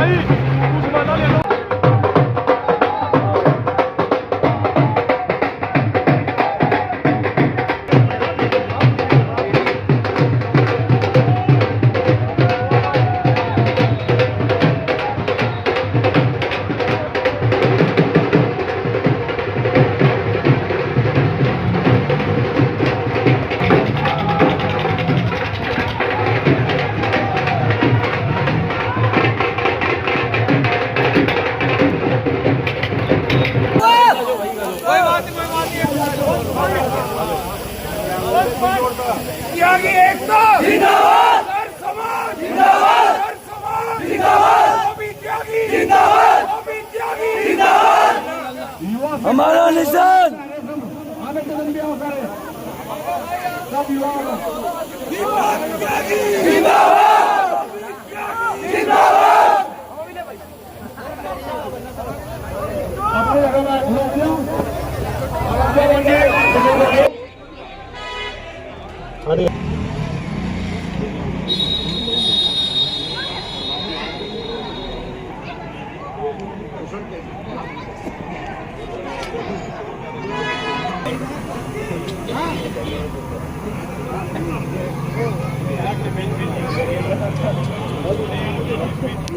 भाई कुछ बना ले लो। त्यागी एकता जिंदाबाद, हर समाज जिंदाबाद, हर समाज जिंदाबाद, ओबी त्यागी जिंदाबाद, ओबी त्यागी जिंदाबाद। हमारा निशान त्यागी जिंदाबाद, जिंदाबाद।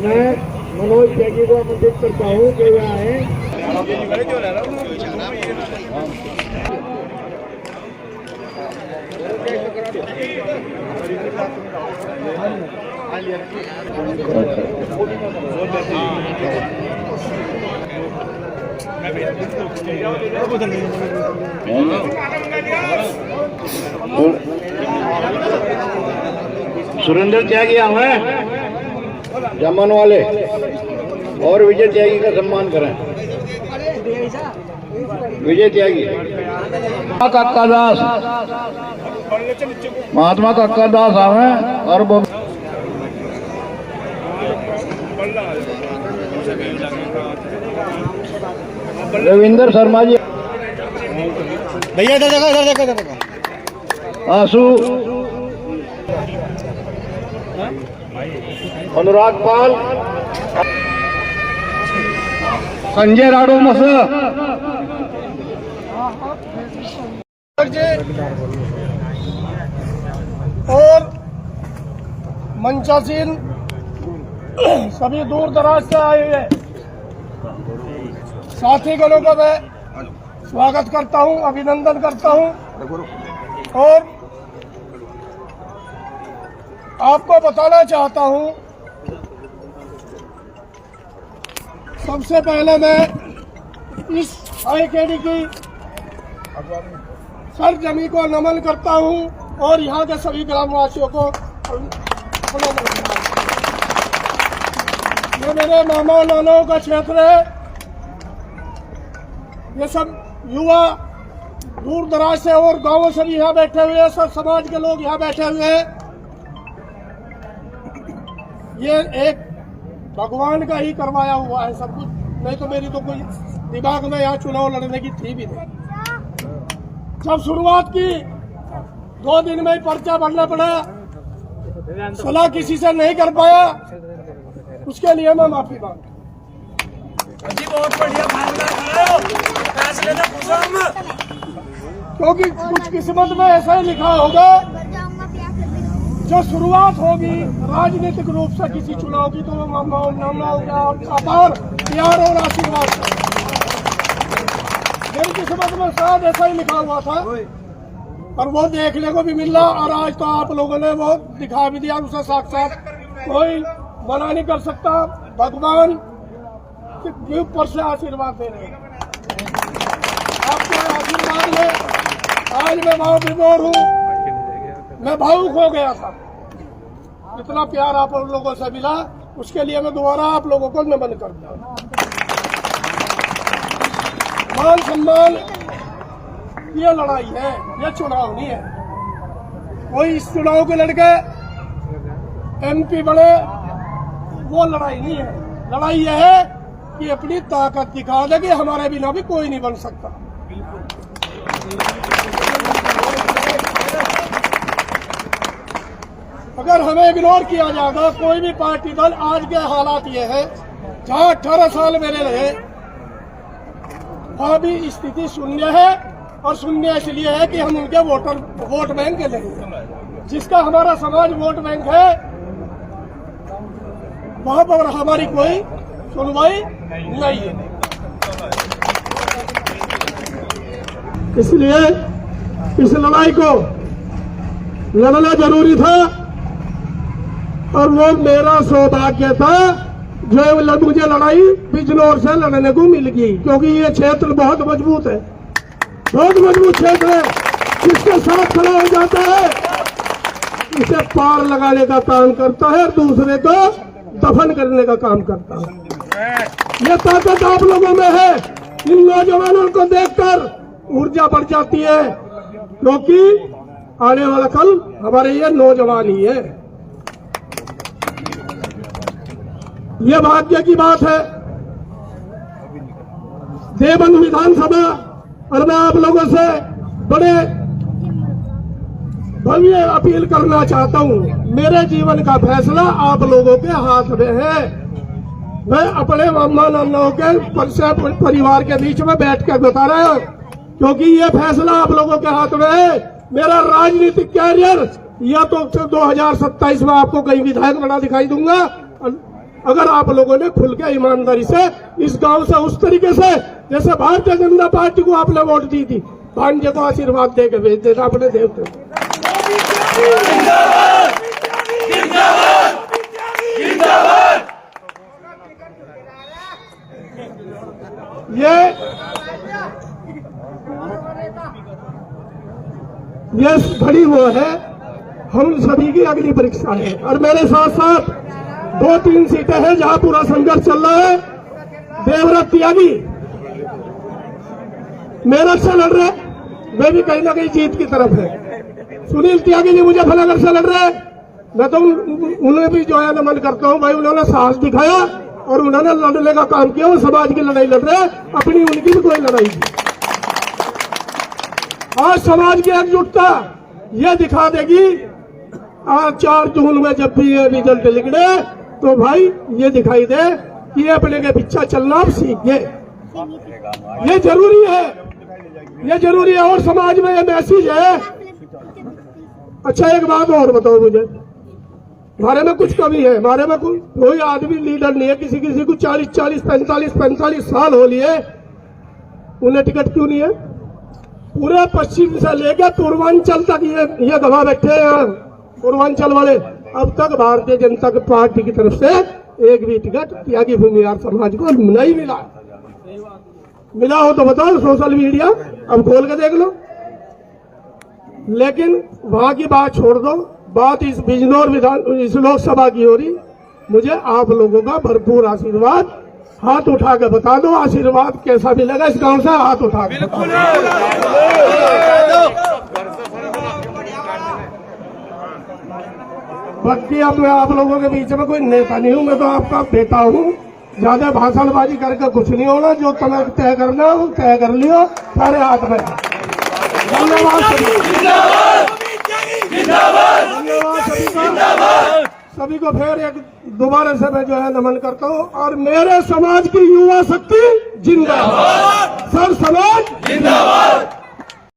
मैं मनोज त्यागी को आमंत्रित करता हूँ कि वह आए। सुरेंद्र त्यागी आए जमन वाले और विजय त्यागी का सम्मान करें। विजय त्यागी, काका दास, महात्मा काका दास आवे और रविंदर शर्मा जी, भैया इधर देखो, इधर देखो, इधर देखो। आंसू, अनुराग पाल, संजय राडो मस, और मंचासीन सभी दूर दराज से आए हुए साथी गणों का मैं स्वागत करता हूं, अभिनंदन करता हूं और आपको बताना चाहता हूं। सबसे पहले मैं इस IKD की सरजमी को नमन करता हूं और यहाँ के सभी ग्रामवासियों को नमन करता हूं। ये मेरे मामा नानाओं का क्षेत्र है। ये सब युवा दूर दराज से और गांवों से भी यहाँ बैठे हुए हैं, सब समाज के लोग यहाँ बैठे हुए हैं। ये एक भगवान का ही करवाया हुआ है सब कुछ, नहीं तो मेरी तो कोई दिमाग में यहाँ चुनाव लड़ने की थी भी नहीं। जब शुरुआत की 2 दिन में ही पर्चा भरना पड़ा, सलाह किसी से नहीं कर पाया, उसके लिए मैं माफी मांगता हूं। बहुत बढ़िया फैसले ना क्योंकि कुछ किस्मत में ऐसा ही लिखा होगा, जो शुरुआत होगी राजनीतिक रूप से किसी चुनाव की, तो अपार प्यार और आशीर्वाद। मेरी किस्मत में शायद ऐसा ही लिखा हुआ था और वो देखने को भी मिला, और आज तो आप लोगों ने वो दिखा भी दिया। उसे साक्षात कोई मना नहीं कर सकता, भगवान के ऊपर से आशीर्वाद दे रहे हैं। आपके आशीर्वाद में आज मैं बहुत विभोर हूँ, मैं भावुक हो गया था। इतना प्यार आप लोगों से मिला, उसके लिए मैं दोबारा आप लोगों को नमन करता हूँ। मान सम्मान ये लड़ाई है, ये चुनाव नहीं है। कोई इस चुनाव के लड़के MP बने, वो लड़ाई नहीं है। लड़ाई यह है कि अपनी ताकत दिखा दे कि हमारे बिना भी कोई नहीं बन सकता। अगर हमें इग्नोर किया जाएगा कोई भी पार्टी दल, आज के हालात ये है जहां 18 साल मेरे रहे वहां भी स्थिति शून्य है, और शून्य इसलिए है कि हम उनके वोट बैंक के लिए, जिसका हमारा समाज वोट बैंक है, वहां पर हमारी कोई सुनवाई नहीं है। इसलिए इस लड़ाई को लड़ना जरूरी था, और वो मेरा सौभाग्य था जो मुझे लड़ाई बिजनौर से लड़ने को मिल गई, क्योंकि ये क्षेत्र बहुत मजबूत है, बहुत मजबूत क्षेत्र है। जिसके साथ खड़ा हो जाता है इसे पार लगाने का काम करता है और दूसरे को दफन करने का काम करता है। ये ताकत आप लोगों में है। इन नौजवानों को देखकर ऊर्जा बढ़ जाती है, क्योंकि आने वाला कल हमारे ये नौजवान ही है। ये भाग्य की बात है। देवबंद विधानसभा, और मैं आप लोगों से बड़े भव्य अपील करना चाहता हूं। मेरे जीवन का फैसला आप लोगों के हाथ में है। मैं अपने मामा नानाओं के परिवार के बीच में बैठ कर बता रहा हूं, क्योंकि ये फैसला आप लोगों के हाथ में है। मेरा राजनीतिक कैरियर या तो 2027 में आपको कहीं विधायक बना दिखाई दूंगा, अगर आप लोगों ने खुल के ईमानदारी से इस गांव से उस तरीके से जैसे भारतीय जनता पार्टी को आपने वोट दी थी, भांजे को आशीर्वाद दे के भेज देना अपने देवते। ये घड़ी वो है, हम सभी की अगली परीक्षा है। और मेरे साथ साथ 2-3 सीटें हैं जहां पूरा संघर्ष चल रहा है। देवव्रत त्यागी मेरठ से लड़ रहे, वे भी कहीं ना कहीं जीत की तरफ है। सुनील त्यागी जी मुजफ्फरनगर से लड़ रहे, मैं तो उन्हें भी जो है नमन करता हूं भाई, उन्होंने साहस दिखाया और उन्होंने लड़ने का काम किया। वो समाज की लड़ाई लड़ रहे, अपनी उनकी भी कोई लड़ाई नहीं। आज समाज की एकजुटता ये दिखा देगी। आज 4 जून में जब भी ये रिजल्ट निकले तो भाई ये दिखाई दे कि ये अपने के पीछे चलना आप सीख गए। ये जरूरी है, ये जरूरी है। और समाज में ये मैसेज है। अच्छा एक बात और बताओ मुझे, हमारे में कुछ कमी है, हमारे में कोई आदमी लीडर नहीं है। किसी किसी को 40-40, 45 साल हो लिए, उन्हें टिकट क्यों नहीं है? पूरे पश्चिम से लेकर पूर्वांचल तक ये गवाह बैठे हैं यहाँ, पूर्वांचल वाले। अब तक भारतीय जनता पार्टी की तरफ से एक भी टिकट त्यागी भूमिहार समाज को नहीं मिला। मिला हो तो बताओ, सोशल मीडिया अब खोल के देख लो। लेकिन वहां की बात छोड़ दो, बात इस बिजनौर इस लोकसभा की हो रही। मुझे आप लोगों का भरपूर आशीर्वाद, हाथ उठा के बता दो आशीर्वाद कैसा मिलेगा इस गांव से, हाथ उठा के बाकी अब मैं आप लोगों के बीच में कोई नेता नहीं हूं, मैं तो आपका बेटा हूं। ज्यादा भाषणबाजी करके कुछ नहीं होना, जो तुम्हें तय करना है वो तय कर लियो, सारे हाथ में। धन्यवाद सभी को फिर एक दोबारा से मैं जो है नमन करता हूं। और मेरे समाज की युवा शक्ति जिंदाबाद, सर समाज जिंदाबाद।